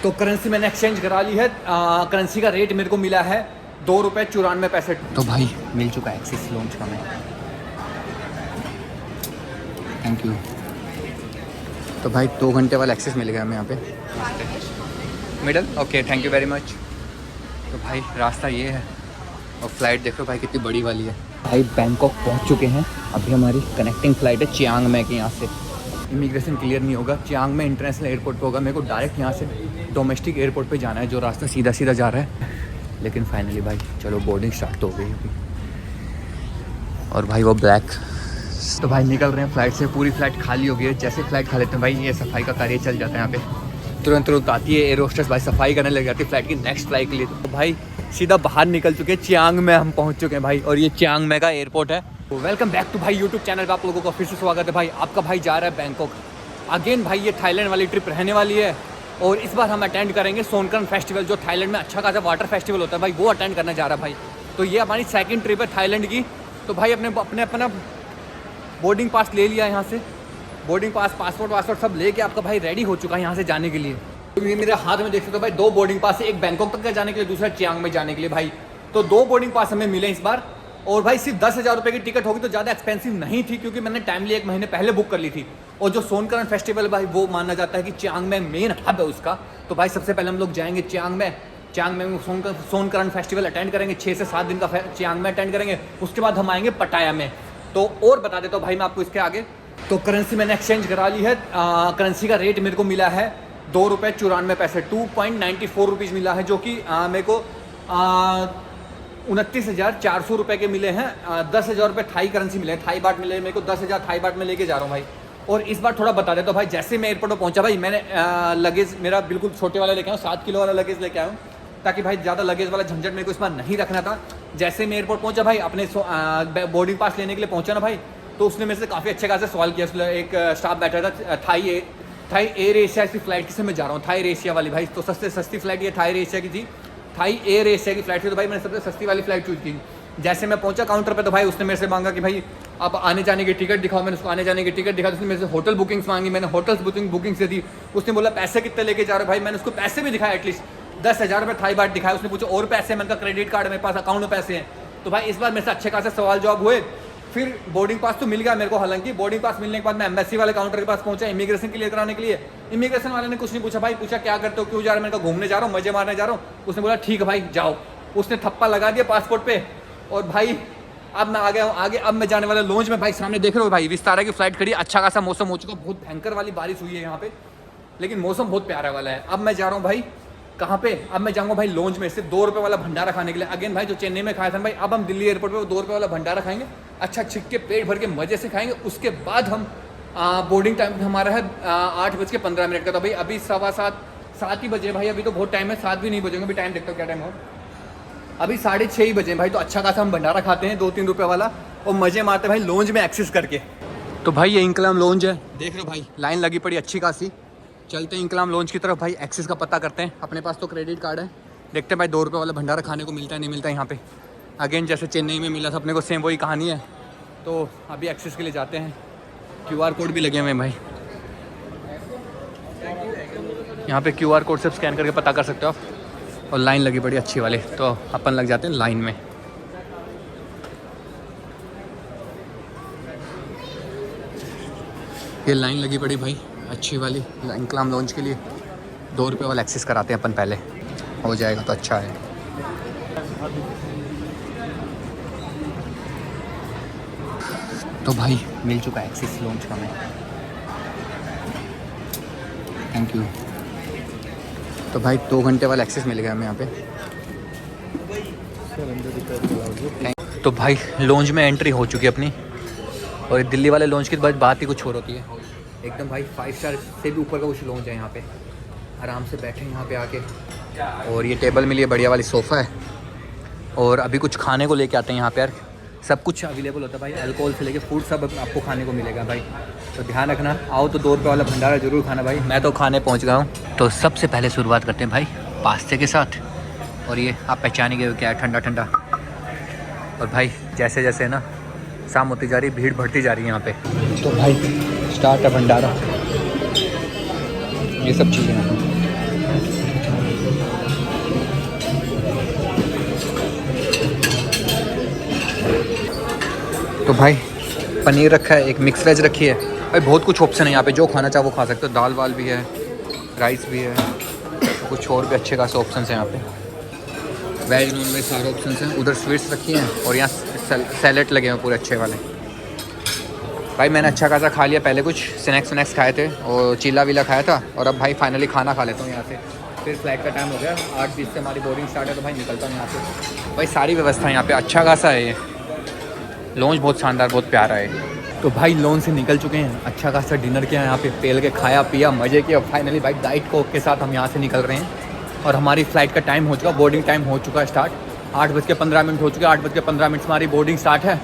तो करेंसी मैंने एक्सचेंज करा ली है। करेंसी का रेट मेरे को मिला है ₹2.94। तो भाई मिल चुका है एक्सिस लॉन्च का मैं, थैंक यू। तो भाई 2 घंटे वाला एक्सेस मिल गया हमें यहाँ पे middle. Okay thank you very much. तो भाई रास्ता ये है और फ्लाइट देखो भाई कितनी बड़ी वाली है। भाई बैंकॉक पहुँच चुके हैं। अभी हमारी कनेक्टिंग फ़्लाइट है चियांग में के यहाँ से। इमिग्रेशन क्लियर नहीं होगा, चियांग में इंटरनेशनल एयरपोर्ट पे होगा। मेरे को डायरेक्ट यहाँ से डोमेस्टिक एयरपोर्ट पे जाना है, जो रास्ता सीधा सीधा जा रहा है। लेकिन फाइनली भाई चलो बोर्डिंग स्टार्ट तो हो गई अभी। और भाई वो ब्लैक, तो भाई निकल रहे हैं फ्लाइट से। पूरी फ्लाइट खाली हो गई है। जैसे फ्लाइट खा लेते हैं भाई ये सफाई का कार्य चल जाता है यहाँ पे। तुरंत आती है एयर होस्टेस भाई, सफाई करने लग जाती है फ्लाइट की नेक्स्ट फ्लाइट के लिए। तो भाई सीधा बाहर निकल चुके हैं, चियांग में हम पहुँच चुके हैं भाई। और ये चियांग में का एयरपोर्ट है। तो वेलकम बैक टू भाई यूट्यूब चैनल पे आप लोगों का फिर से स्वागत है भाई। आपका भाई जा रहा है बैंकॉक अगेन। भाई ये थाईलैंड वाली ट्रिप रहने वाली है और इस बार हम अटेंड करेंगे सोनकर्न फेस्टिवल, जो थाईलैंड में अच्छा खासा वाटर फेस्टिवल होता है भाई, वो अटेंड करने जा रहा है भाई। तो ये हमारी सेकंड ट्रिप है थाईलैंड की। तो भाई अपना बोर्डिंग पास ले लिया यहाँ से। बोर्डिंग पास, पासपोर्ट सब लेके आपका भाई रेडी हो चुका है यहाँ से जाने के लिए। तो ये मेरे हाथ में देख सकते हो भाई 2 बोर्डिंग पास है, एक बैंकॉक तक का जाने के लिए, दूसरा चियांग में जाने के लिए भाई। तो 2 बोर्डिंग पास हमें मिले इस बार। और भाई सिर्फ 10,000 रुपये की टिकट होगी, तो ज़्यादा एक्सपेंसिव नहीं थी क्योंकि मैंने टाइमली 1 महीने पहले बुक कर ली थी। और जो सोनकर्न फेस्टिवल है भाई वो माना जाता है कि चियांग में मेन हब है उसका। तो भाई सबसे पहले हम लोग जाएंगे चियांग में सोनकर्न फेस्टिवल अटेंड करेंगे। 6 से 7 दिन का चियांग में अटेंड करेंगे। उसके बाद हम आएंगे पटाया में। तो और बता देता हूँ भाई मैं आपको इसके आगे। तो करेंसी मैंने एक्सचेंज करा ली है। करेंसी का रेट मेरे को मिला है ₹2.94, 2.94 रुपीज़ मिला है, जो कि मेरे को 29,400 रुपये के मिले हैं। 10,000 रुपये थाई करेंसी मिले हैं, थाई बाट मिले मेरे को। 10,000 थाई बाट में लेके जा रहा हूँ भाई। और इस बार थोड़ा बता देता हूँ भाई, जैसे मैं एयरपोर्ट पर पहुँचा भाई, मैंने लगेज मेरा बिल्कुल छोटे वाला लेके आया हूँ, 7 किलो वाला लगेज लेके आया हूँ, ताकि भाई ज़्यादा लगेज वाला झंझट मेरे को इस बार नहीं रखना था। जैसे मैं एयरपोर्ट पहुँचा भाई, अपने बोर्डिंग पास लेने के लिए पहुँचा ना भाई, तो उसने मेरे से काफ़ी अच्छे खासे सवाल किया। एक स्टाफ बैठा था, थाई एयर एशिया की फ़्लाइट किससे मैं जा रहा हूँ, थाई एयर एशिया वाली भाई। तो सस्ती फ़्लाइट ये थाई एयर एशिया की थी, थाई एयर एशिया की फ़्लाइट थी। तो भाई मैंने सबसे सस्ती वाली फ़्लाइट चूज़ की। जैसे मैं पहुंचा काउंटर पे, तो भाई उसने मेरे से मांगा कि भाई आप आने जाने की टिकट दिखाओ। मैंने उसको आने जाने की टिकट दिखा। तो उसने मेरे से होटल बुकिंग्स मांगी, मैंने होटल्स बुकिंग से दी। उसने बोला पैसे कितने लेके जा रहे हो भाई, मैंने उसको पैसे भी दिखाया, एटलीस्ट 10,000 रुपये थाई बाट दिखाया। उसने पूछा और पैसे, मैंने कहा क्रेडिट कार्ड मेरे पास अकाउंट में पैसे हैं। तो भाई इस बार मेरे से अच्छे खासे सवाल जवाब हुए। फिर बोर्डिंग पास तो मिल गया मेरे को। हालांकि बोर्डिंग पास मिलने के बाद मैं एम्बेसी वाले काउंटर के पास पहुंचा इमिग्रेशन क्लियर कराने के लिए। इमिग्रेशन वाले ने कुछ नहीं पूछा भाई, पूछा क्या करते हो, क्यों जा रहे हो। मैंने कहा घूमने जा रहा हूँ, मजे मारने जा रहा हूँ। उसने बोला ठीक है भाई जाओ। उसने थप्पा लगा दिया पासपोर्ट पे। और भाई अब मैं आ गया हूँ आगे। अब मैं जाने वाला लॉन्च में। भाई सामने देख रहे हो भाई विस्तारा की फ्लाइट खड़ी। अच्छा खासा मौसम हो चुका, बहुत भयंकर वाली बारिश हुई है यहाँ पे, लेकिन मौसम बहुत प्यारा वाला है। अब मैं जा रहा हूँ भाई कहाँ पे, अब मैं जाऊँगा भाई लॉन्च में, सिर्फ ₹2 वाला भंडारा खाने के लिए। अगेन भाई जो चेन्नई में खाया था भाई, अब हम दिल्ली एयरपोर्ट पे वो ₹2 वाला भंडारा खाएंगे। अच्छा छिक के पेट भर के मजे से खाएंगे। उसके बाद हम बोर्डिंग टाइम हमारा है 8:15 का। तो भाई अभी 7:15 ही बजे भाई, अभी तो बहुत टाइम है, 7 भी नहीं बजेंगे। अभी टाइम देखता हूँ क्या टाइम हो, अभी 6:30 ही बजे भाई। तो अच्छा खासा हम भंडारा खाते हैं ₹2-3 वाला और मजे मारते हैं भाई लॉन्च में एक्सेस करके। तो भाई ये इंकलाम लॉन्च है, देख रहे हो भाई लाइन लगी पड़ी अच्छी खासी। चलते हैं इंकलाम लॉन्च की तरफ भाई, एक्सेस का पता करते हैं। अपने पास तो क्रेडिट कार्ड है, देखते हैं भाई ₹2 वाला भंडारा खाने को मिलता है नहीं मिलता है यहाँ पे। अगेन जैसे चेन्नई में मिला था अपने को, सेम वही कहानी है। तो अभी एक्सेस के लिए जाते हैं। QR कोड भी लगे हुए हैं भाई, यहाँ पे QR कोड से स्कैन करके पता कर सकते हो आप। और लाइन लगी बड़ी अच्छी वाले, तो अपन लग जाते हैं लाइन में। ये लाइन लगी पड़ी भाई अच्छी वाली इंकलाम लॉन्च के लिए। ₹2 वाला एक्सेस कराते हैं अपन पहले, हो जाएगा तो अच्छा है। तो भाई मिल चुका है एक्सेस लॉन्च का मैं, थैंक यू। तो भाई 2 घंटे वाला एक्सेस मिल गया हमें यहाँ पे। तो भाई लॉन्च में एंट्री हो चुकी है अपनी। और दिल्ली वाले लॉन्च की बात ही कुछ और होती है एकदम भाई। 5 स्टार से भी ऊपर का कुछ लॉन्च है यहाँ पे। आराम से बैठे यहाँ पे आके। और ये टेबल मिली है, बढ़िया वाली सोफ़ा है। और अभी कुछ खाने को लेके आते हैं यहाँ पे यार, सब कुछ अवेलेबल होता है भाई, अल्कोहल से लेके फूड सब आपको खाने को मिलेगा भाई। तो ध्यान रखना, आओ तो ₹2 वाला भंडारा ज़रूर खाना भाई। मैं तो खाने पहुँच गया हूँ। तो सबसे पहले शुरुआत करते हैं भाई पास्ते के साथ। और ये आप पहचानेंगे क्या है, ठंडा ठंडा। और भाई जैसे जैसे ना शाम होती जा रही, भीड़ बढ़ती जा रही है यहाँ पे। तो भाई स्टार्ट है भंडारा, ये सब चीज़ें हैं। तो भाई पनीर रखा है, एक मिक्स वेज रखी है भाई। बहुत कुछ ऑप्शन है यहाँ पे, जो खाना चाहो वो खा सकते हो। दाल वाल भी है, राइस भी है, कुछ और भी अच्छे खासे ऑप्शन हैं यहाँ पे। वेज नॉन वेज सारे ऑप्शन हैं। उधर स्वीट्स रखी हैं और यहाँ सैलेड लगे हैं पूरे अच्छे वाले। भाई मैंने अच्छा खासा खा लिया, पहले कुछ स्नैक्स खाए थे और चीला वीला खाया था, और अब भाई फाइनली खाना खा लेता हूँ यहाँ से। फिर फ्लाइट का टाइम हो गया, 8:20 से हमारी बोर्डिंग स्टार्ट है, तो भाई निकलता हूँ यहाँ से। भाई सारी व्यवस्था यहाँ पे अच्छा खासा है। ये लॉन्च बहुत शानदार, बहुत प्यारा है। तो भाई लॉन्च से निकल चुके हैं, अच्छा खासा डिनर किया यहाँ पे, पेल के खाया पिया, मज़े किया। फाइनली भाई डाइट कोक के साथ हम यहाँ से निकल रहे हैं और हमारी फ़्लाइट का टाइम हो चुका, बोर्डिंग टाइम हो चुका है स्टार्ट। 8:15 हो चुके, 8:15 से हमारी बोर्डिंग स्टार्ट है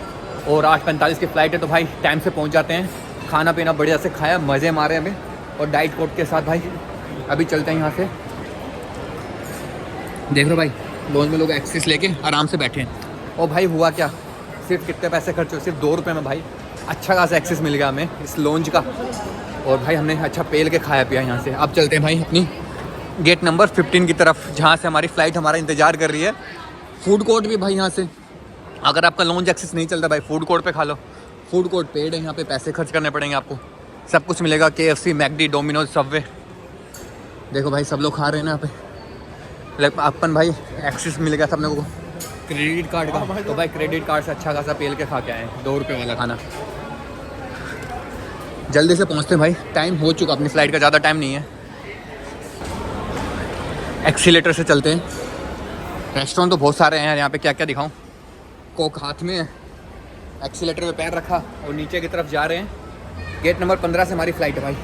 और 8:45 की फ़्लाइट है। तो भाई टाइम से पहुँच जाते हैं। खाना पीना बढ़िया से खाया, मज़े मारे हमें, और डाइट कोक के साथ भाई अभी चलते हैं यहाँ से। देख लो भाई लॉन्च में लोग एक्सेस लेके आराम से बैठे हैं। और भाई हुआ क्या, सिर्फ कितने पैसे खर्च हुए, सिर्फ 2 रुपये में भाई अच्छा खासा एक्सेस मिल गया हमें इस लॉन्च का। और भाई हमने अच्छा पेल के खाया पिया यहाँ से। अब चलते हैं भाई अपनी गेट नंबर 15 की तरफ, जहाँ से हमारी फ़्लाइट हमारा इंतज़ार कर रही है। फूड कोर्ट भी भाई यहाँ से, अगर आपका लॉन्च एक्सेस नहीं चलता भाई फूड कोर्ट पे खा लो। फूड कोर्ट पेड है, यहाँ पे पैसे खर्च करने पड़ेंगे आपको, सब कुछ मिलेगा। KFC, McD, Domino's, Subway. देखो भाई सब लोग खा रहे हैं ना यहाँ पे। अपन भाई एक्सेस मिल गया था अपने को क्रेडिट कार्ड का, तो भाई क्रेडिट कार्ड से अच्छा खासा पेल के खा के आए 2 रुपये वाला खाना। जल्दी से पहुँचते हैं भाई, टाइम हो चुका अपनी फ़्लाइट का, ज़्यादा टाइम नहीं है। एक्सीलेटर से चलते हैं। रेस्टोरेंट तो बहुत सारे हैं यहाँ पे, क्या क्या दिखाऊं। कोक हाथ में है, एक्सीलेटर पे पैर रखा और नीचे की तरफ जा रहे हैं। गेट नंबर 15 से हमारी फ़्लाइट है भाई।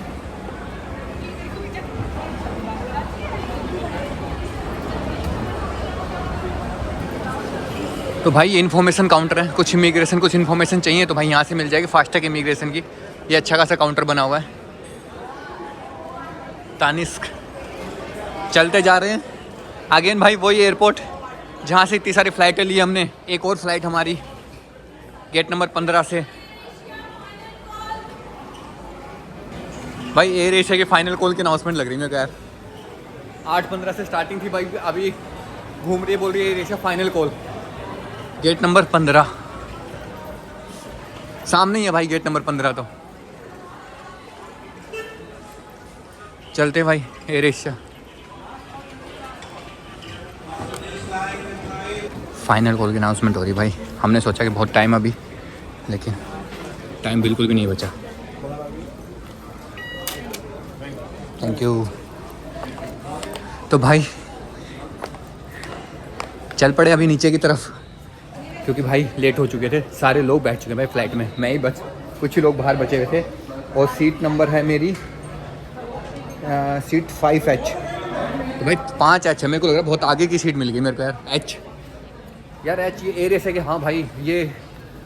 तो भाई ये इन्फॉर्मेशन काउंटर है, कुछ इमिग्रेशन कुछ इन्फॉर्मेशन चाहिए तो भाई यहाँ से मिल जाएगी। फास्टैग इमिग्रेशन की ये अच्छा खासा काउंटर बना हुआ है। तानिस्क चलते जा रहे हैं अगेन भाई, वही एयरपोर्ट जहाँ से इतनी सारी फ़्लाइटें ली हमने। एक और फ्लाइट हमारी गेट नंबर 15 से। भाई एयर एशिया के फाइनल कॉल की अनाउंसमेंट लग रही है मेरे को यार। 8:15 से स्टार्टिंग थी भाई, अभी घूम रही है, बोल रही है Air Asia final call. Gate number 15 सामने ही है भाई, गेट नंबर 15। तो चलते हैं भाई एयर एशिया। फाइनल कॉल की अनाउंसमेंट हो रही भाई। हमने सोचा कि बहुत टाइम अभी, लेकिन टाइम बिल्कुल भी नहीं बचा। Thank you. तो भाई चल पड़े अभी नीचे की तरफ, क्योंकि भाई लेट हो चुके थे। सारे लोग बैठ चुके हैं भाई फ़्लाइट में, मैं ही बच, कुछ ही लोग बाहर बचे हुए थे। और सीट नंबर है मेरी सीट 5H। तो भाई 5H है, मेरे को लग रहा है बहुत आगे की सीट मिल गई मेरे को यार। H यार H ये एयर एशिया के, हाँ भाई ये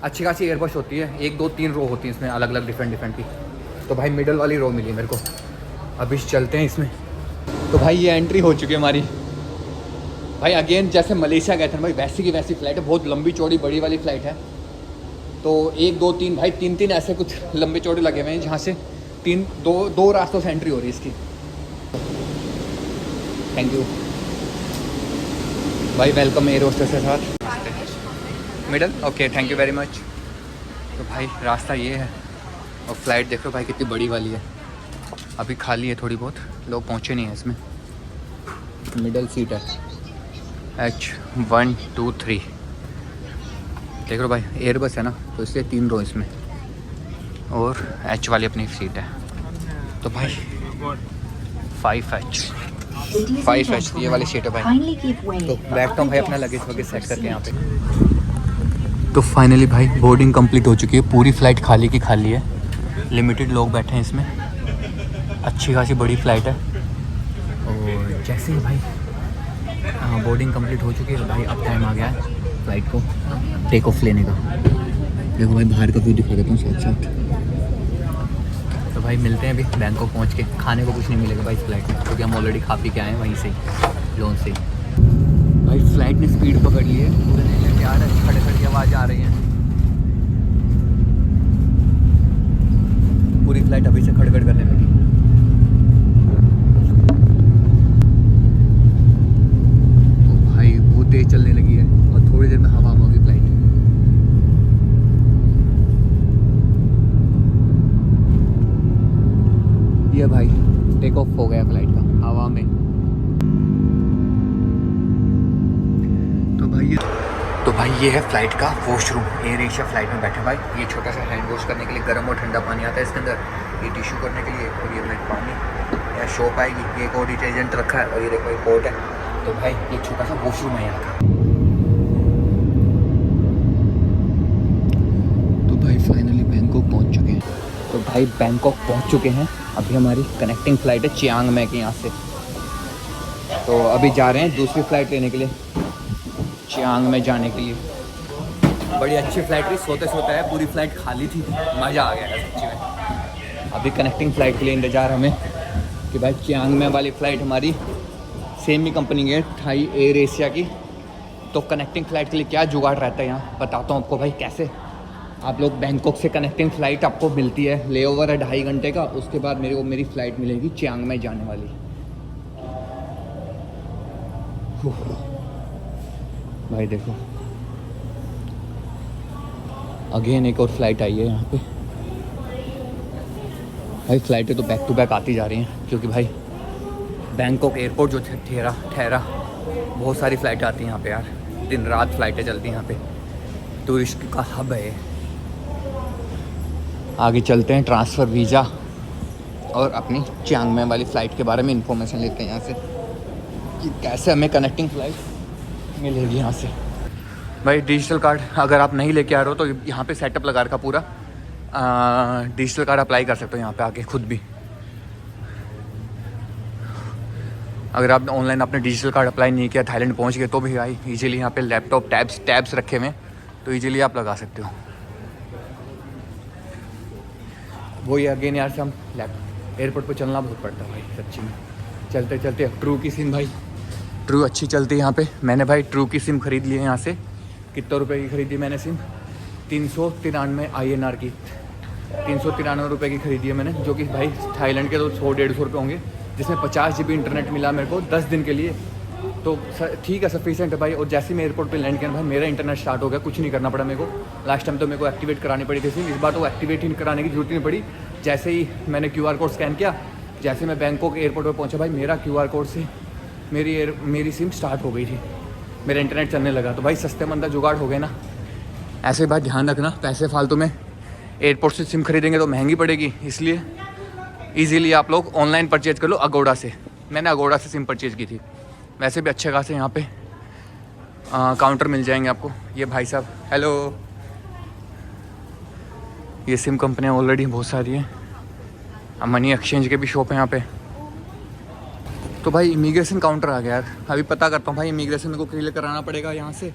अच्छी खासी एयरबस होती है। 1 2 3 रो होती है इसमें अलग अलग डिफरेंट की। तो भाई मिडल वाली रो मिली मेरे को। अभी चलते हैं इसमें। तो भाई ये एंट्री हो चुकी है हमारी भाई। अगेन जैसे मलेशिया गए थे भाई, वैसी की वैसी फ़्लाइट है, बहुत लंबी चौड़ी बड़ी वाली फ़्लाइट है। तो 1 2 3 भाई 3 ऐसे कुछ लंबे चौड़े लगे हुए हैं, जहाँ से 2 रास्तों से एंट्री हो रही है इसकी। थैंक यू भाई, वेलकम एयर होस्टेस के साथ। Middle okay, thank you very much. तो भाई रास्ता ये है, और फ़्लाइट देखो भाई कितनी बड़ी वाली है। अभी खाली है थोड़ी बहुत, लोग पहुँचे नहीं हैं इसमें। मिडल सीट है H1 2 3। देख लो भाई एयरबस है ना, तो इसलिए 3 रो इसमें, और H वाली अपनी सीट है। तो भाई 5H ये वाली सीट है भाई। तो बैठता हूँ भाई अपना लगेज वगैरह सेट करके यहाँ पे। तो फाइनली भाई बोर्डिंग कंप्लीट हो चुकी है, पूरी फ़्लाइट खाली की खाली है। लिमिटेड लोग बैठे हैं इसमें, अच्छी खासी बड़ी फ़्लाइट है। और जैसे ही भाई बोर्डिंग कंप्लीट हो चुकी है भाई, अब टाइम आ गया है फ़्लाइट को टेक ऑफ लेने का। देखो भाई बाहर का व्यू दिखा देता हूँ साथ साथ। तो भाई मिलते हैं अभी बैंकॉक पहुँच के। खाने को कुछ नहीं मिलेगा भाई इस फ्लाइट में, क्योंकि हम ऑलरेडी खा पी के आए हैं वहीं से ही, लॉन्च से ही। भाई फ़्लाइट ने स्पीड पकड़ ली है, पूरे नहीं आ रहा है, खड़े खड़े की आवाज़ आ रही है। पूरी फ़्लाइट अभी से खड़खड़ करने लगी। तेज चलने लगी है और थोड़ी देर में हवा में होगी फ्लाइट। भाई ये है फ़्लाइट का वॉशरूम। एयर एशिया फ़्लाइट में बैठे भाई। ये छोटा सा हैंड वॉश करने के लिए गर्म और ठंडा पानी आता है इसके अंदर, ये टिश्यू करने के लिए, और ये भाई पानी या शॉप आएगी, ये एक और डिटर्जेंट रखा है, और ये देखो एक पोर्ट है। तो भाई ये छोटा सा वॉशरूम है यहाँ का। तो भाई फाइनली बैंकॉक पहुँच चुके हैं। तो भाई बैंकॉक पहुँच चुके हैं। अभी हमारी कनेक्टिंग फ़्लाइट है चियांग में के यहाँ से। तो अभी जा रहे हैं दूसरी फ़्लाइट लेने के लिए, चियांग में जाने के लिए। बड़ी अच्छी फ़्लाइट थी, सोते सोते है, पूरी फ़्लाइट खाली थी, मज़ा आ गया सच्ची में। अभी कनेक्टिंग फ़्लाइट के लिए इंतज़ार हमें कि भाई चियांग में वाली फ़्लाइट हमारी सेम ही कंपनी की है, थाई एयर एशिया की। तो कनेक्टिंग फ़्लाइट के लिए क्या जुगाड़ रहता है यहाँ बताता हूँ आपको भाई। कैसे आप लोग बैंकॉक से कनेक्टिंग फ़्लाइट आपको मिलती है, लेओवर है 2.5 घंटे का, उसके बाद मेरी फ़्लाइट मिलेगी चियांग में जाने वाली। भाई देखो अगेन एक और फ्लाइट आई है यहाँ पे। भाई फ़्लाइटें तो बैक टू बैक आती जा रही हैं, क्योंकि भाई बैंकॉक एयरपोर्ट जो ठहरा बहुत सारी फ़्लाइटें आती हैं यहाँ पे यार, दिन रात फ़्लाइटें चलती हैं यहाँ पे, टूरिस्ट का हब है। आगे चलते हैं, ट्रांसफ़र वीज़ा और अपनी चियांग में वाली फ़्लाइट के बारे में इंफॉर्मेशन लेते हैं यहाँ से कि कैसे हमें कनेक्टिंग फ़्लाइट मिलेगी यहाँ से। भाई डिजिटल कार्ड अगर आप नहीं लेके आ रहे हो तो यहाँ पे सेटअप लगा रखा पूरा, डिजिटल कार्ड अप्लाई कर सकते हो यहाँ पे आके खुद भी। अगर आप ऑनलाइन अपने डिजिटल कार्ड अप्लाई नहीं किया, थाईलैंड पहुँच गए, तो भी भाई इजीली यहाँ पे लैपटॉप टैब्स रखे हुए हैं, तो इजीली आप लगा सकते हो। वही अगेन यार से हम एयरपोर्ट पर चलना बहुत पड़ता है भाई सच्ची में। चलते चलते ट्रू की सिम, भाई ट्रू अच्छी चलती है यहाँ पे। मैंने भाई ट्रू की सिम ख़रीद ली है यहाँ से। कितने रुपए की खरीदी मैंने सिम? 393 INR की, 393 रुपये की खरीदी है मैंने, जो कि भाई थाईलैंड के तो 100-150 रुपये होंगे, जिसमें 50 GB इंटरनेट मिला मेरे को 10 दिन के लिए। तो ठीक है, सफिशिएंट है भाई। और जैसे मैं एयरपोर्ट पे लैंड किया भाई, मेरा इंटरनेट स्टार्ट हो गया, कुछ नहीं करना पड़ा मेरे को। लास्ट टाइम तो मेरे को एक्टिवेट करानी पड़ी थी सिम, इस बार तो एक्टिवेट ही कराने की जरूरत नहीं पड़ी। जैसे ही मैंने QR कोड स्कैन किया, जैसे मैं बैंकॉक एयरपोर्ट पर पहुँचा भाई, मेरा QR कोड से मेरी सिम स्टार्ट हो गई थी, मेरा इंटरनेट चलने लगा। तो भाई सस्ते मंदा जुगाड़ हो गए ना। ऐसे बात ध्यान रखना, पैसे फालतू में एयरपोर्ट से सिम खरीदेंगे तो महंगी पड़ेगी, इसलिए इजीली आप लोग ऑनलाइन परचेज कर लो अगोड़ा से। मैंने अगोड़ा से सिम परचेज़ की थी। वैसे भी अच्छे खासे यहाँ पे काउंटर मिल जाएंगे आपको। ये भाई साहब हेलो, ये सिम कंपनियाँ ऑलरेडी बहुत सारी हैं। मनी एक्सचेंज के भी शॉप है यहाँ पे। तो भाई इमिग्रेशन काउंटर आ गया यार। अभी पता करता हूँ भाई इमिग्रेशन मेरे को क्लियर कराना पड़ेगा यहाँ से,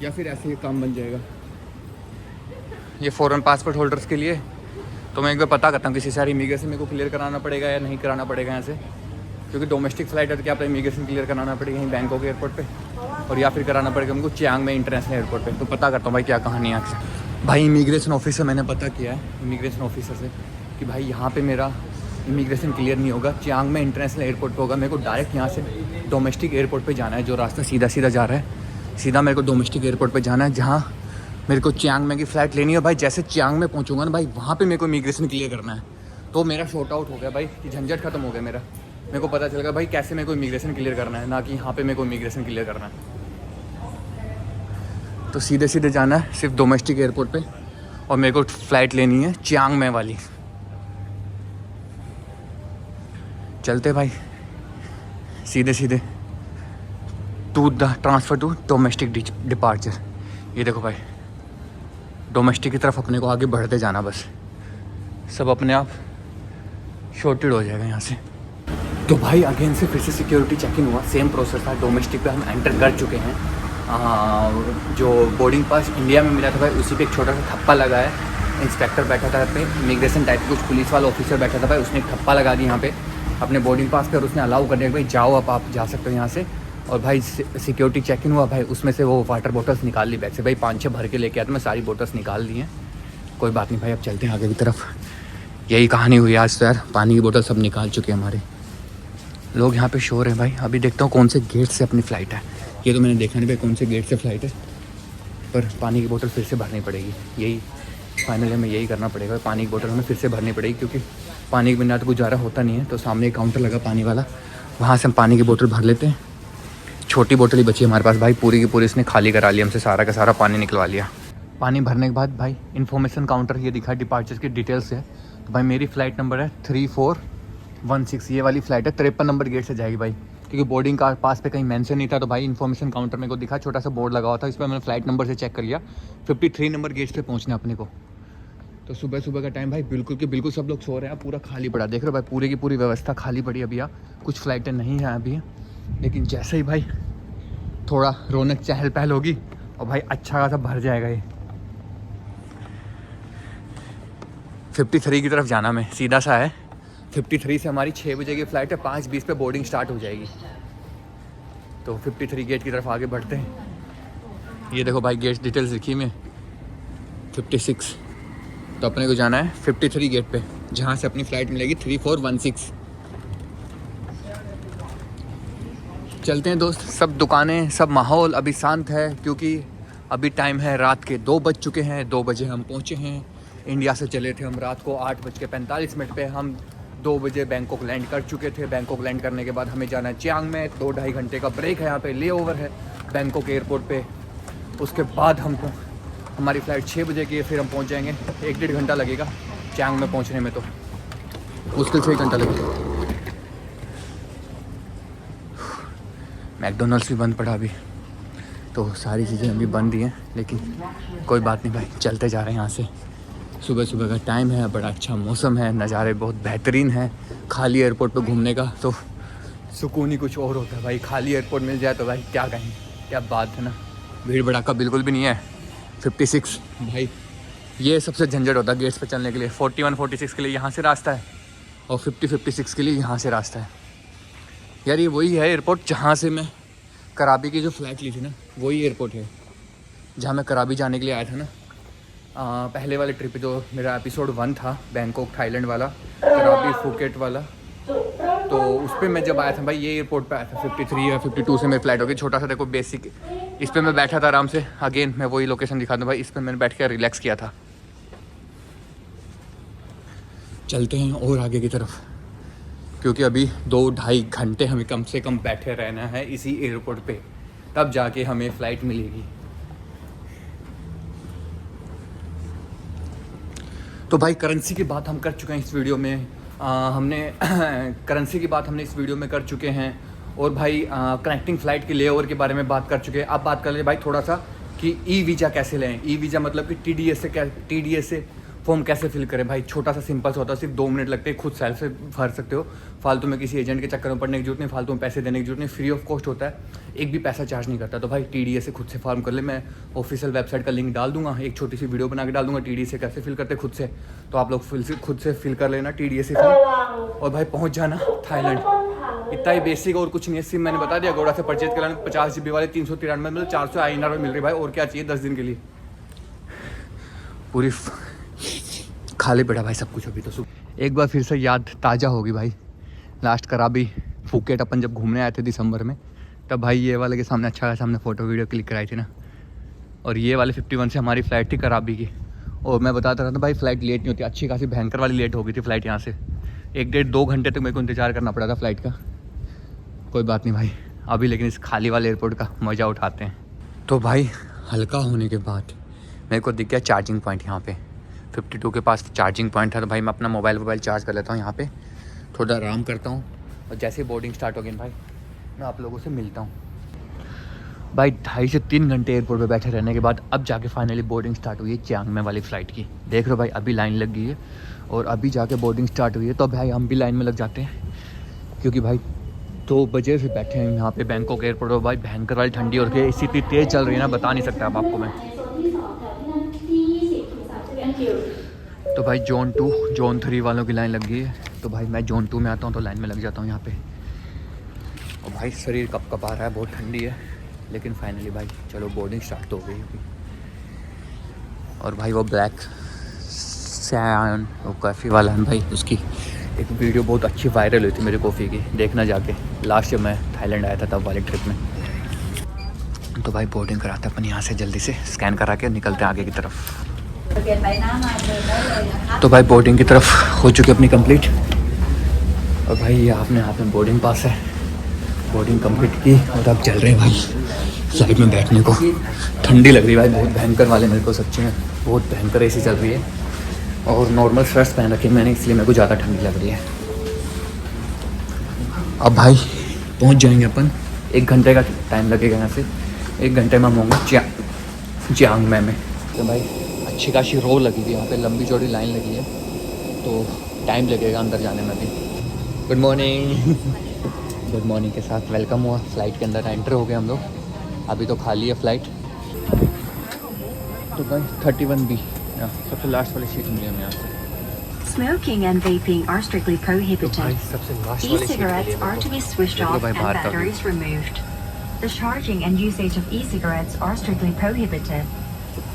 या फिर ऐसे ही काम बन जाएगा। ये फॉरेन पासपोर्ट होल्डर्स के लिए, तो मैं एक बार पता करता हूँ किसी सारी इमिग्रेशन मेरे को क्लियर कराना पड़ेगा या नहीं कराना पड़ेगा यहाँ से, क्योंकि डोमेस्टिक फ़्लाइट है तो क्या आप इमिग्रेशन क्लियर कराना पड़ेगा यहीं बैंकॉक एयरपोर्ट पे, और या फिर कराना पड़ेगा हमको चियांग में इंटरनेशनल एयरपोर्ट पे। तो पता करता हूँ भाई क्या कहानी है आपसे। भाई इमिग्रेशन ऑफिसर मैंने पता किया है, इमिग्रेशन ऑफिसर से, कि भाई यहाँ पर मेरा इमिग्रेशन क्लियर नहीं होगा, चियांग में इंटरनेशनल एयरपोर्ट पे होगा। मेरे को डायरेक्ट यहाँ से डोमेस्टिक एयरपोर्ट पे जाना है, जो रास्ता सीधा सीधा जा रहा है, सीधा मेरे को डोमेस्टिक एयरपोर्ट पे जाना है, जहाँ मेरे को चियांग में की फ़्लाइट लेनी है। भाई जैसे चियांग में पहुँचूंगा ना भाई, वहाँ पे मेरे को इमिग्रेशन क्लियर करना है। तो मेरा शॉर्ट आउट हो गया भाई, कि झंझट खत्म हो गया मेरा। मेरे को पता चल गया भाई कैसे मेरे को इमिग्रेशन क्लियर करना है, ना कि यहाँ पर मेरे को इमिग्रेशन क्लियर करना है। तो सीधे सीधे जाना है सिर्फ डोमेस्टिक एयरपोर्ट पर, और मेरे को फ़्लाइट लेनी है चियांग में वाली। चलते भाई सीधे सीधे to the transfer to domestic departure. ये देखो भाई, डोमेस्टिक की तरफ अपने को आगे बढ़ते जाना, बस सब अपने आप शॉर्टेड हो जाएगा यहाँ से। तो भाई अगेन से फिर से सिक्योरिटी चेक इन हुआ, सेम प्रोसेस था। डोमेस्टिक पे हम एंटर कर चुके हैं। जो बोर्डिंग पास इंडिया में मिला था भाई, उसी पे एक छोटा सा ठप्पा लगा है। इंस्पेक्टर बैठा था पे, इमिग्रेशन टाइप कुछ पुलिस वाला ऑफिसर बैठा था भाई, उसने एक ठप्पा लगा दी यहाँ पे अपने बोर्डिंग पास पे, और उसने अलाउ कर दिया भाई जाओ, अब आप जा सकते हो यहाँ से। और भाई सिक्योरिटी चेक इन हुआ भाई, उसमें से वो वाटर बॉटल्स निकाल ली बैग से भाई, 5-6 भर के लेके आया, तो मैं सारी बॉटल्स निकाल दी हैं। कोई बात नहीं भाई, अब चलते हैं आगे की तरफ। यही कहानी हुई आज तो यार, पानी की बोतल सब निकाल चुके हैं हमारे लोग। यहाँ पे शोर है भाई। अभी देखता हूँ कौन से गेट से अपनी फ़्लाइट है। ये तो मैंने देखा नहीं भाई कौन से गेट से फ़्लाइट है, पर पानी की बोतल फिर से भरनी पड़ेगी। यही फाइनली हमें यही करना पड़ेगा, पानी की बोतल हमें फिर से भरनी पड़ेगी, क्योंकि पानी के बिना तो गुजारा होता नहीं है। तो सामने एक काउंटर लगा पानी वाला, वहाँ से हम पानी की बोतल भर लेते हैं। छोटी बोतल ही बची है हमारे पास भाई, पूरी की पूरी इसने खाली करा लिया हमसे, सारा का सारा पानी निकलवा लिया। पानी भरने के बाद भाई इन्फॉर्मेशन काउंटर ये दिखा डिपार्चर्स की डिटेल्स है। तो भाई मेरी फ़्लाइट नंबर है 3416, ये वाली फ़्लाइट है 53 नंबर गेट से जाएगी भाई, क्योंकि बोर्डिंग का पास पे कहीं मेंशन नहीं था। तो भाई इन्फॉर्मेशन काउंटर मेरे को दिखा, छोटा सा बोर्ड लगा हुआ था, इस पर मैंने फ़्लाइट नंबर से चेक कर लिया, 53 नंबर गेट से पहुँचना अपने को। तो सुबह सुबह का टाइम भाई बिल्कुल के बिल्कुल सब लोग सो रहे हैं, पूरा खाली पड़ा, देख रहे हो भाई पूरी की पूरी व्यवस्था खाली पड़ी अभी। कुछ फ़्लाइटें नहीं हैं अभी, लेकिन जैसे ही भाई थोड़ा रौनक चहल पहल होगी और भाई अच्छा खासा भर जाएगा ये। 53 की तरफ जाना में सीधा सा है, 53 से हमारी 6 बजे की फ़्लाइट है, 5:20 पे बोर्डिंग स्टार्ट हो जाएगी। तो 53 गेट की तरफ आगे बढ़ते हैं। ये देखो भाई गेट डिटेल्स लिखी में 56, तो अपने को जाना है 53 गेट पे, जहाँ से अपनी फ़्लाइट मिलेगी 3416। चलते हैं दोस्त। सब दुकानें, सब माहौल अभी शांत है, क्योंकि अभी टाइम है रात के 2 बज चुके हैं। 2 बजे हम पहुँचे हैं, इंडिया से चले थे हम रात को 8:45 पे, हम 2 बजे बैंकॉक लैंड कर चुके थे। बैंकॉक लैंड करने के बाद हमें जाना है चियांग में, 2-2.5 घंटे का ब्रेक है यहाँ पे, ले ओवर है बैंकॉक एयरपोर्ट पे। उसके बाद हमको हमारी फ़्लाइट 6 बजे की है, फिर हम पहुँच जाएंगे। 1-1.5 घंटा लगेगा चियांग में पहुँचने में, तो मुश्किल से 1 घंटा लगेगा। मैकडोनल्ड्स भी बंद पड़ा अभी, तो सारी चीज़ें अभी बंद ही हैं, लेकिन कोई बात नहीं भाई, चलते जा रहे हैं यहाँ से। सुबह सुबह का टाइम है, बड़ा अच्छा मौसम है, नज़ारे बहुत बेहतरीन हैं। खाली एयरपोर्ट पे घूमने का तो सुकून ही कुछ और होता है भाई। खाली एयरपोर्ट मिल जाए तो भाई क्या कहें, क्या बात है ना। भीड़ भड़ाका बिल्कुल भी नहीं है। 56 भाई ये सबसे झंझट होता है गेट्स पे चलने के लिए। 41-46 के लिए यहाँ से रास्ता है, और 50-56 के लिए यहाँ से रास्ता है। यार ये वही है एयरपोर्ट जहाँ से मैं कराबी की जो फ़्लाइट ली थी ना, वही एयरपोर्ट है जहाँ मैं कराबी जाने के लिए आया था ना। पहले वाले ट्रिप जो मेरा एपिसोड 1 था, बैंकॉक थाईलैंड वाला, कराबी फुकेट वाला, तो उस पर मैं जब आया था भाई, ये एयरपोर्ट पे आया था। 53 या 52 से मेरी फ़्लाइट होगी। छोटा सा देखो बेसिक, इस पर मैं बैठा था आराम से। अगेन मैं वही लोकेशन दिखा दूँ भाई, इस पर मैंने बैठ कर रिलैक्स किया था। चलते हैं और आगे की तरफ, क्योंकि अभी 2-2.5 घंटे हमें कम से कम बैठे रहना है इसी एयरपोर्ट पे, तब जाके हमें फ़्लाइट मिलेगी। तो भाई करेंसी की बात हम कर चुके हैं इस वीडियो में, हमने करेंसी की बात हमने इस वीडियो में कर चुके हैं। और भाई कनेक्टिंग फ़्लाइट के लेओवर के बारे में बात कर चुके हैं। अब बात कर ले भाई थोड़ा सा कि ई वीज़ा कैसे लें। ई वीज़ा मतलब कि TDS से फॉर्म कैसे फिल करें। भाई छोटा सा सिंपल सा होता है, सिर्फ 2 मिनट लगते हैं, खुद सेल्फ से भर सकते हो। फालतू में किसी एजेंट के चक्कर में पड़ने की जरूरत नहीं, फालतू में पैसे देने की जरूरत नहीं, फ्री ऑफ कॉस्ट होता है, एक भी पैसा चार्ज नहीं करता। तो भाई TDS से खुद से फॉर्म कर ले। मैं ऑफिशियल वेबसाइट का लिंक डाल दूंगा, एक छोटी सी वीडियो बना के डाल दूंगा TDS से कैसे फिल करते खुद से। तो आप लोग खुद से फिल कर लेना TDS से फॉर्म, और भाई पहुँच जाना थाईलैंड। इतना ही बेसिक और कुछ नहीं है। सिम मैंने बता दिया, गोड़ा से परचेज कराने 50 GB वाले 393 में मतलब 400 INR में मिल रही भाई। और क्या चाहिए 10 दिन के लिए, पूरी खाली पड़ा भाई सब कुछ। अभी तो एक बार फिर से याद ताज़ा होगी भाई, लास्ट कराबी फुकेट अपन जब घूमने आए थे दिसंबर में, तब भाई ये वाले के सामने अच्छा खासा हमने फ़ोटो वीडियो क्लिक कराई थी ना। और ये वाले 51 से हमारी फ़्लाइट थी कराबी की। और मैं बताता रहा था भाई फ़्लाइट लेट नहीं होती, अच्छी खासी भयंकर वाली लेट हो गई थी फ़्लाइट यहाँ से। 1-1.5-2 घंटे तक मेरे को इंतज़ार करना पड़ा था फ़्लाइट का। कोई बात नहीं भाई, अभी लेकिन इस खाली वाले एयरपोर्ट का मज़ा उठाते हैं। तो भाई हल्का होने के बाद मेरे को दिख गया चार्जिंग पॉइंट यहाँ पे। 52 के पास चार्जिंग पॉइंट है, तो भाई मैं अपना मोबाइल चार्ज कर लेता हूँ यहाँ पे, थोड़ा आराम करता हूँ। और जैसे ही बोर्डिंग स्टार्ट होगी भाई मैं आप लोगों से मिलता हूँ। भाई 2.5 से 3 घंटे एयरपोर्ट पे बैठे रहने के बाद अब जाके फाइनली बोर्डिंग स्टार्ट हुई है चियांग में वाली फ़्लाइट की। देख रहे हो भाई अभी लाइन लग गई है, और अभी जाके बोर्डिंग स्टार्ट हुई है। तो भाई हम भी लाइन में लग जाते हैं, क्योंकि भाई 2 बजे से बैठे हैं यहाँ पे बैंकॉक एयरपोर्ट पर। भाई भयंकर वाली ठंडी और एसी इतनी तेज़ चल रही है ना, बता नहीं सकता अब आपको मैं। तो भाई जोन 2 जोन 3 वालों की लाइन लग गई है। तो भाई मैं जोन 2 में आता हूँ तो लाइन में लग जाता हूँ यहाँ पे। और भाई शरीर कप आ रहा है, बहुत ठंडी है, लेकिन फाइनली भाई चलो बोर्डिंग स्टार्ट तो हो गई अभी। और भाई वो ब्लैक सैन वो कॉफ़ी वाला है भाई, उसकी एक वीडियो बहुत अच्छी वायरल हुई थी मेरी कॉफ़ी की, देखना जाके। लास्ट जब मैं थाईलैंड आया था तब वाले ट्रिप में। तो भाई बोर्डिंग कराते अपन यहाँ से, जल्दी से स्कैन करा के निकलते हैं आगे की तरफ। तो भाई बोर्डिंग की तरफ हो चुकी अपनी कंप्लीट। और भाई ये आपने हाथ में बोर्डिंग पास है, बोर्डिंग कंप्लीट की और अब चल रहे हैं भाई फ्लाइट में बैठने को। ठंडी लग रही है भाई, बहुत भयंकर वाले मेरे को सच्ची में बहुत भयंकर एसी चल रही है और नॉर्मल शर्ट्स पहन रखी है मैंने, इसलिए मेरे को ज़्यादा ठंडी लग रही है। अब भाई पहुंच जाएंगे अपन, 1 घंटे का टाइम लगेगा यहाँ से। 1 घंटे में हम होंगे चियांग में। तो भाई अच्छी खासी रो लगी हुई है यहाँ पे, लंबी चौड़ी लाइन लगी है, तो टाइम लगेगा अंदर जाने में भी। Good morning. गुड मॉर्निंग के साथ वेलकम हुआ, फ़्लाइट के अंदर एंटर हो गए हम लोग। अभी तो खाली है फ़्लाइट। तो भाई 31B सबसे लास्ट वाली सीट मिली हमें यहाँ से। Smoking and vaping are strictly prohibited. सबसे लास्ट वाली E-cigarettes are to be switched off and batteries removed. The charging and usage of e-cigarettes are strictly prohibited.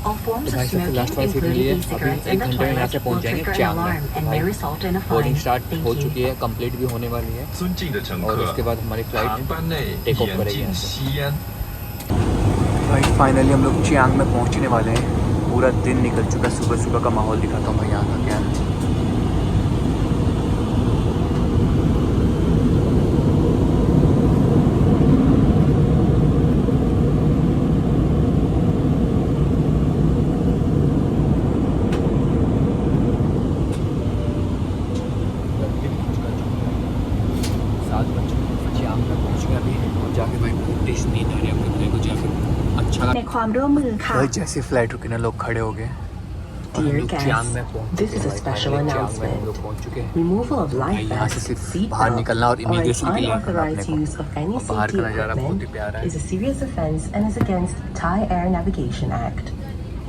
All forms of smoking, including e-cigarettes in the toilet, will trigger an alarm and may result in a fine. Boarding start Thank हो you. चुकी है, complete भी होने वाली है और उसके बाद हमारी फ्लाइट टेक ऑफ करेगी यहाँ से। भाई फाइनली हम लोग चियांग में पहुँचने वाले हैं। पूरा दिन निकल चुका है, सुबह सुबह का माहौल दिखाता हूँ भाई यहाँ का क्या है। अच्छा ในความร่วมมือค่ะ भाई जैसे फ्लाइट रुकी ना लोग खड़े हो गए। Dear चियांग में guests, पहुंच this चुके is a हैं special भाई, चियांग में हम announcement. लोग पहुंच चुके हैं। Removal of life यहाँ से vests, सिर्फ seat बाहर belts, निकलना और or इमिग्रेशन के लिए अपने unauthorized को। use of any और बाहर safety का नज़ारा बहुत ही equipment प्यारा है। is a serious offense and is against Thai Air Navigation Act.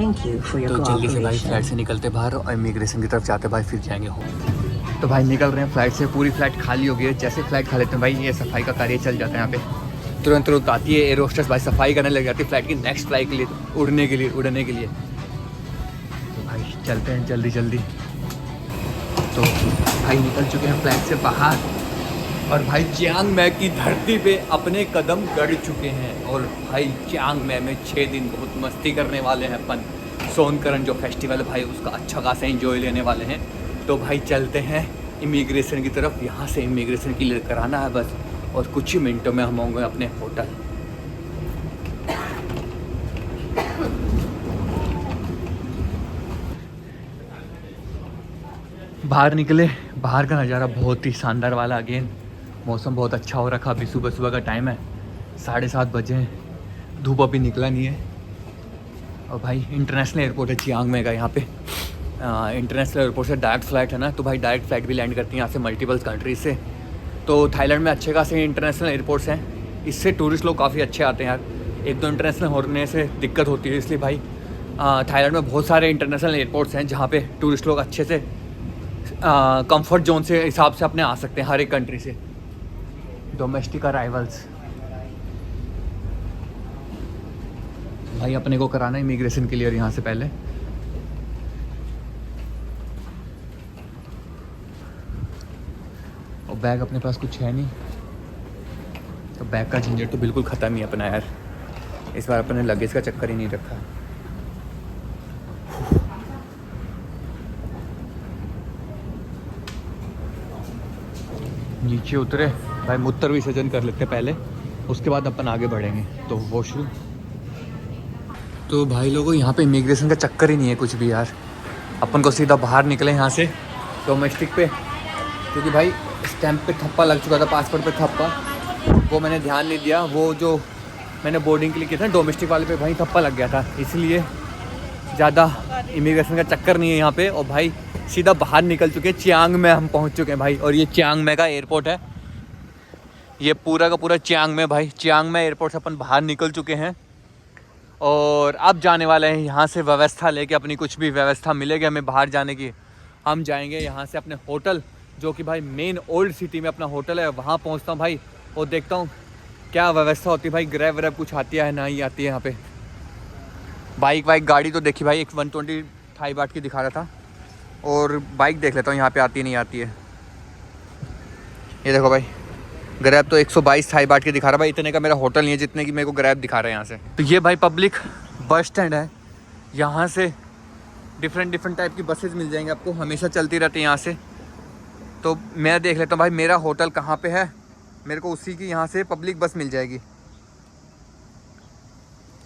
Thank you for your तो जल्दी से भाई फ्लाइट cooperation. से निकलते बाहर और इमिग्रेशन की तरफ जाते भाई, फिर जाएंगे होम। तो भाई निकल रहे हैं फ्लाइट से, पूरी फ्लाइट खाली हो गई है। जैसे फ्लाइट खा लेते हैं भाई ये सफाई का कार्य चल जाता है यहाँ पे। तुरंत तुरंत आती है एयर होस्टेस भाई, सफाई करने लग जाती है फ्लाइट की नेक्स्ट फ्लाइट के लिए, उड़ने के लिए। तो भाई चलते हैं जल्दी जल्दी। तो भाई निकल चुके हैं फ्लाइट से बाहर और भाई चियांग में की धरती पे अपने कदम गड़ चुके हैं। और भाई चियांग में 6 दिन बहुत मस्ती करने वाले हैं अपन। सोनकरन जो फेस्टिवल है भाई उसका अच्छा खासा एंजॉय लेने वाले हैं। तो भाई चलते हैं इमिग्रेशन की तरफ, यहाँ से इमिग्रेशन क्लियर कराना है बस, और कुछ ही मिनटों में हम होंगे अपने होटल। बाहर निकले, बाहर का नज़ारा बहुत ही शानदार वाला। अगेन मौसम बहुत अच्छा हो रखा। अभी सुबह सुबह का टाइम है, 7:30 बजे हैं, धूप अभी निकला नहीं है। और भाई इंटरनेशनल एयरपोर्ट है चियांग में का, यहाँ पे इंटरनेशनल एयरपोर्ट से डायरेक्ट फ़्लाइट है ना, तो भाई डायरेक्ट फ़्लाइट भी लैंड करती है यहाँ से मल्टीपल कंट्रीज से। तो थाईलैंड में अच्छे खासे इंटरनेशनल एयरपोर्ट्स हैं, इससे टूरिस्ट लोग काफ़ी अच्छे आते हैं यार। एक दो इंटरनेशनल होने से दिक्कत होती है, इसलिए भाई थाईलैंड में बहुत सारे इंटरनेशनल एयरपोर्ट्स हैं जहाँ पे टूरिस्ट लोग अच्छे से कंफर्ट जोन से हिसाब से अपने आ सकते हैं हर एक कंट्री से। डोमेस्टिक अराइवल्स भाई अपने को कराना है इमिग्रेशन क्लियर यहाँ से पहले। और बैग अपने पास कुछ है नहीं, तो बैग का झंझट तो बिल्कुल ख़त्म ही अपना यार। इस बार अपने लगेज का चक्कर ही नहीं रखा। नीचे उतरे भाई, मूत्र विसर्जन कर लेते हैं पहले, उसके बाद अपन आगे बढ़ेंगे। तो वॉशरूम, तो भाई लोगों यहाँ पे इमिग्रेशन का चक्कर ही नहीं है कुछ भी यार। अपन को सीधा बाहर निकले यहाँ से डोमेस्टिक पे, क्योंकि भाई स्टैंप पे थप्पा लग चुका था, पासपोर्ट पे थप्पा, वो मैंने ध्यान नहीं दिया। वो जो मैंने बोर्डिंग के लिए किया था डोमेस्टिक वाले पे भाई थप्पा लग गया था, इसलिए ज़्यादा इमिग्रेशन का चक्कर नहीं है यहाँ पे। और भाई सीधा बाहर निकल चुके हैं, चियांग में हम पहुँच चुके हैं भाई। और ये चियांग में का एयरपोर्ट है, ये पूरा का पूरा चियांग में भाई। चियांग में एयरपोर्ट से अपन बाहर निकल चुके हैं और अब जाने वाले हैं यहाँ से व्यवस्था लेके। अपनी कुछ भी व्यवस्था मिलेगी हमें बाहर जाने की, हम जाएंगे यहाँ से अपने होटल, जो कि भाई मेन ओल्ड सिटी में अपना होटल है। वहाँ पहुँचता हूँ भाई और देखता हूँ क्या व्यवस्था होती है भाई। ग्रैब व्रैब कुछ आती है ना ही आती है यहाँ पे। बाइक गाड़ी तो देखी भाई, एक 120 थाई बाट की दिखा रहा था। और बाइक देख लेता हूँ यहाँ पे आती नहीं आती है। ये देखो भाई ग्रैब तो 122 थाई बाट की दिखा रहा है भाई। इतने का मेरा होटल नहीं है जितने की मेरे को ग्रैब दिखा रहा है यहाँ से। तो ये भाई पब्लिक बस स्टैंड है, यहाँ से डिफरेंट टाइप की बसेस मिल जाएंगे आपको, हमेशा चलती रहती है यहाँ से। तो मैं देख लेता हूँ भाई मेरा होटल कहाँ पे है मेरे को उसी की यहाँ से पब्लिक बस मिल जाएगी।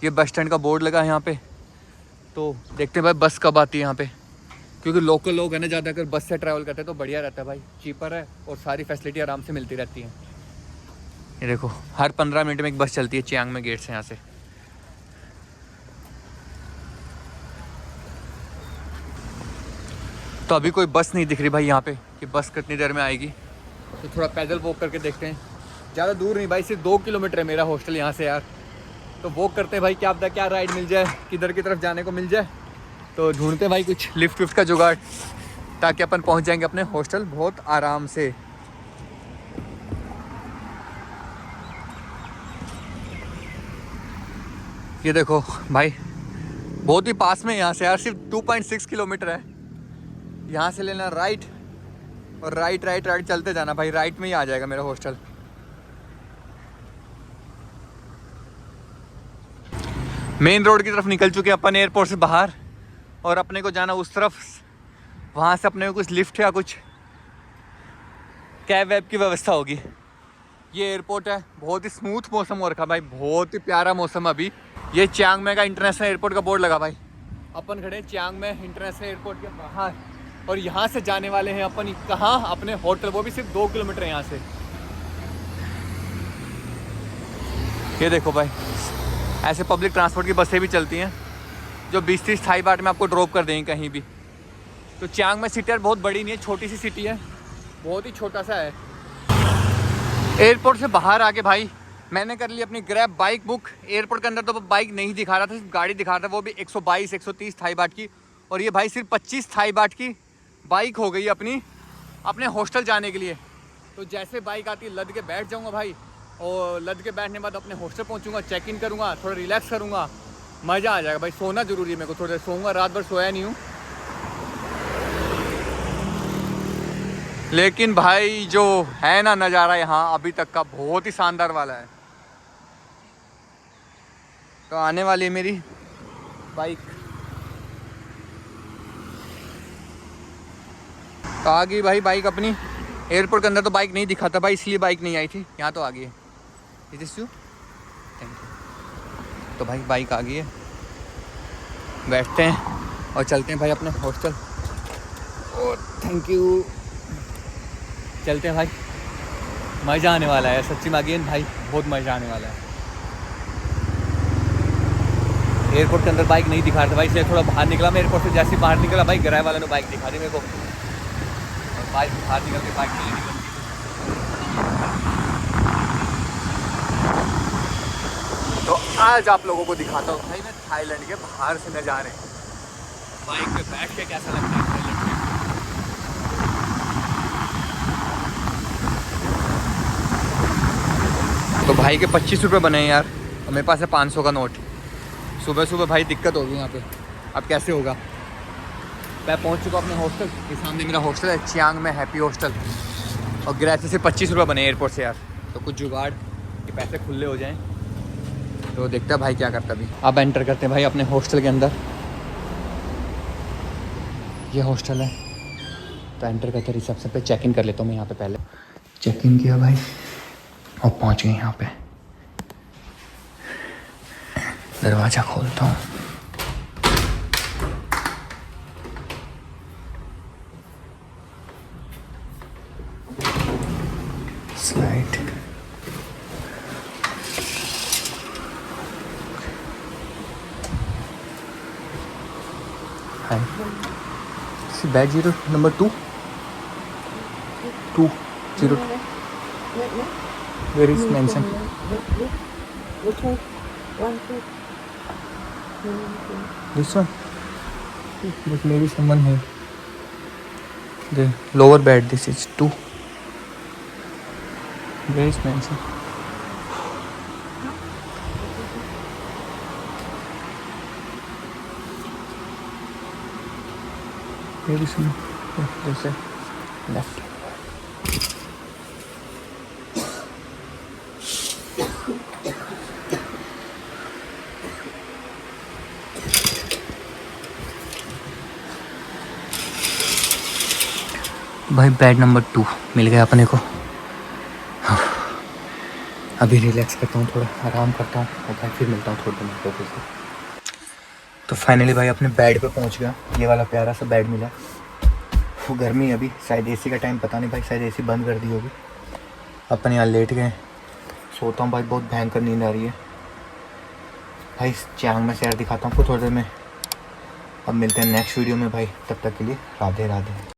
ये बस स्टैंड का बोर्ड लगा है यहाँ पे, तो देखते हैं भाई बस कब आती है यहाँ पे, क्योंकि लोकल लोग हैं ना ज़्यादा, अगर बस से ट्रैवल करते हैं तो बढ़िया रहता है भाई, चीपर है और सारी फैसिलिटी आराम से मिलती रहती है। ये देखो हर 15 मिनट में एक बस चलती है चियांग में गेट से यहाँ से। तो अभी कोई बस नहीं दिख रही भाई यहाँ पे कि बस कितनी देर में आएगी, तो थोड़ा पैदल वॉक करके देखते हैं। ज़्यादा दूर नहीं भाई, सिर्फ 2 किलोमीटर है मेरा हॉस्टल यहाँ से यार, तो वॉक करते हैं भाई, क्या पता क्या राइड मिल जाए, किधर की तरफ जाने को मिल जाए। तो ढूंढते हैं भाई कुछ लिफ्ट विफ्ट का जुगाड़, ताकि अपन पहुँच जाएंगे अपने हॉस्टल बहुत आराम से। ये देखो भाई बहुत ही पास में यहाँ से यार, सिर्फ 2.6 किलोमीटर है। यहाँ से लेना राइट और राइट राइट राइट चलते जाना भाई, राइट में ही आ जाएगा मेरा हॉस्टल। मेन रोड की तरफ निकल चुके हैं अपन एयरपोर्ट से बाहर, और अपने को जाना उस तरफ, वहाँ से अपने को कुछ लिफ्ट या कुछ कैब वैब की व्यवस्था होगी। ये एयरपोर्ट है, बहुत ही स्मूथ मौसम हो रखा भाई, बहुत ही प्यारा मौसम। अभी ये चियांग में का इंटरनेशनल एयरपोर्ट का बोर्ड लगा भाई, अपन खड़े चियांग में इंटरनेशनल एयरपोर्ट के बाहर, और यहाँ से जाने वाले हैं अपन कहाँ, अपने होटल, वो भी सिर्फ 2 किलोमीटर है यहाँ से। ये देखो भाई ऐसे पब्लिक ट्रांसपोर्ट की बसें भी चलती हैं जो 20-30 थाई बाट में आपको ड्रॉप कर देंगे कहीं भी। तो चियांग में सिटी यार बहुत बड़ी नहीं है, छोटी सी सिटी है, बहुत ही छोटा सा है। एयरपोर्ट से बाहर आके भाई मैंने कर ली अपनी ग्रैब बाइक बुक। एयरपोर्ट के अंदर तो बाइक नहीं दिखा रहा था, सिर्फ गाड़ी दिखा रहा था, वो भी 122-130 थाई बाट की, और ये भाई सिर्फ 25 थाई बाट की बाइक हो गई अपने हॉस्टल जाने के लिए। तो जैसे बाइक आती है लद के बैठ जाऊँगा भाई, और लद के बैठने के बाद अपने हॉस्टल पहुँचूँगा, चेक इन करूँगा, थोड़ा रिलैक्स करूँगा, मज़ा आ जाएगा भाई। सोना ज़रूरी है मेरे को, थोड़ा देर सोऊंगा, रात भर सोया नहीं हूँ। लेकिन भाई जो है ना नज़ारा यहाँ अभी तक का, बहुत ही शानदार वाला है। तो आने वाली है मेरी बाइक, तो आ गई भाई बाइक अपनी। एयरपोर्ट के अंदर तो बाइक नहीं दिखा था भाई, इसलिए बाइक नहीं आई थी, यहाँ तो आ गई है। Is this you? Thank you. तो भाई बाइक आ गई है, बैठते हैं और चलते हैं भाई अपने हॉस्टल। और थैंक यू, चलते हैं भाई, मज़ा आने वाला है सच्ची में, अगेन भाई बहुत मज़ा आने वाला है। एयरपोर्ट के अंदर बाइक नहीं दिखा रहा था भाई, इसलिए थोड़ा बाहर निकला मैं। एयरपोर्ट से जैसे ही बाहर निकला भाई, किराए वाले ने बाइक दिखा दी मेरे को, और बाइक बाहर निकल के बाइक नहीं निकलती। तो आज आप लोगों को दिखाता हूँ भाई मैं थाईलैंड के बाहर से नज़ारे, बाइक पे बैठ के कैसा लगता है थाईलैंड में। तो भाई के 25 रुपये बने हैं यार, और मेरे पास है 500 का नोट। सुबह सुबह भाई दिक्कत होगी यहाँ पे, अब कैसे होगा। मैं पहुँच चुका अपने हॉस्टल के सामने, मेरा हॉस्टल है चियांग में हैप्पी हॉस्टल, और गिराए से 25 रुपये बने एयरपोर्ट से यार। तो कुछ जुगाड़ कि पैसे खुले हो जाएं, तो देखता है भाई क्या करता अभी। अब एंटर करते हैं भाई अपने हॉस्टल के अंदर, ये हॉस्टल है। तो एंटर करते रिसेप्शन पे चेक इन कर लेता हूँ मैं यहाँ पे। पहले चेक इन किया भाई और पहुँच गए यहाँ पे। दरवाज़ा खोलता हूँ, slide, hi, bed 0 number 2 202 Where is mentioned? Which one? 1, 2. This one? But maybe someone here. The lower bed, this is 2. Where is mentioned? Maybe some. There's a left. भाई बेड नंबर 2 मिल गया अपने को। अभी रिलैक्स करता हूँ, थोड़ा आराम करता हूँ और भाई फिर मिलता हूँ थोड़ी देर में फिर से। तो फाइनली भाई अपने बेड पे पहुँच गया। ये वाला प्यारा सा बेड मिला। वो गर्मी अभी शायद एसी का टाइम पता नहीं भाई, शायद एसी बंद कर दी होगी। अपन यहाँ लेट गए, सोता हूँ भाई, बहुत भयंकर नींद आ रही है भाई। चांग में शहर दिखाता हूँ आपको थोड़ी देर में। अब मिलते हैं नेक्स्ट वीडियो में भाई, तब तक के लिए राधे राधे।